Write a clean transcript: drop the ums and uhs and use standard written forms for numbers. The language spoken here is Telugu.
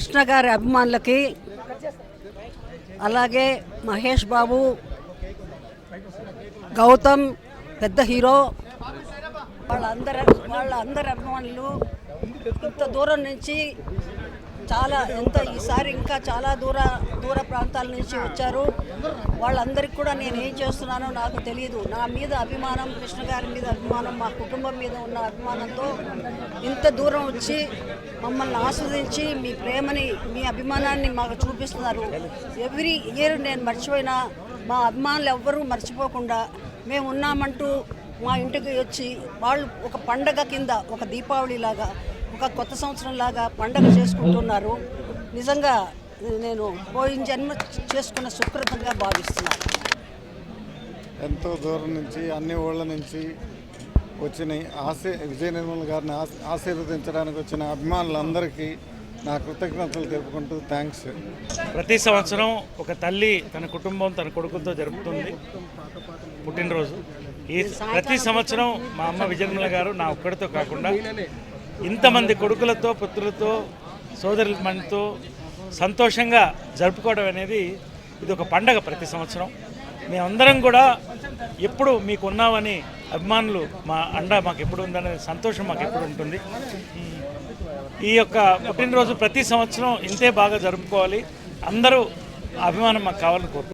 కృష్ణ గారి అభిమానులకి, అలాగే మహేష్ బాబు, గౌతమ్ పెద్ద హీరో, వాళ్ళందరి అభిమానులు ఇంత దూరం నుంచి ఈసారి ఇంకా చాలా దూర ప్రాంతాల నుంచి వచ్చారు. వాళ్ళందరికీ కూడా నేను ఏం చేస్తున్నానో నాకు తెలియదు. నా మీద అభిమానం, కృష్ణ గారి మీద అభిమానం, మా కుటుంబం మీద ఉన్న అభిమానంతో ఇంత దూరం వచ్చి మమ్మల్ని ఆస్వాదించి మీ ప్రేమని, మీ అభిమానాన్ని మాకు చూపిస్తున్నారు. ఎవ్రీ ఇయర్ నేను మర్చిపోయినా మా అభిమానులు ఎవ్వరూ మర్చిపోకుండా మేము ఉన్నామంటూ మా ఇంటికి వచ్చి వాళ్ళు ఒక పండగ కింద, ఒక దీపావళిలాగా, ఒక కొత్త సంవత్సరం లాగా పండగ చేసుకుంటున్నారు. నిజంగా నేను పోయిన జన్మ చేసుకున్న సుకృతంగా భావిస్తున్నాను. ఎంతో దూరం నుంచి, అన్ని ఊళ్ళ నుంచి వచ్చిన విజయ నిర్మల్ గారిని ఆశీర్వదించడానికి వచ్చిన అభిమానులందరికీ నా కృతజ్ఞతలు తెలుపుకుంటూ థ్యాంక్స్. ప్రతి సంవత్సరం ఒక తల్లి తన కుటుంబం, తన కొడుకులతో జరుపుతుంది పుట్టినరోజు. ప్రతి సంవత్సరం మా అమ్మ విజయనిర్మల గారు నా ఒక్కడితో కాకుండా ఇంతమంది కొడుకులతో, పుత్రులతో, సోదరులతో సంతోషంగా జరుపుకోవడం అనేది ఇది ఒక పండగ. ప్రతి సంవత్సరం మేమందరం కూడా ఎప్పుడు మీకు ఉన్నామని, అభిమానులు మా అండ మాకు ఎప్పుడు ఉందనే సంతోషం మాకు ఎప్పుడు ఉంటుంది. ఈ యొక్క పుట్టినరోజు ప్రతి సంవత్సరం ఇంతే బాగా జరుపుకోవాలి. అందరూ అభిమానం మాకు కావాలని కోరుకుంటున్నాను.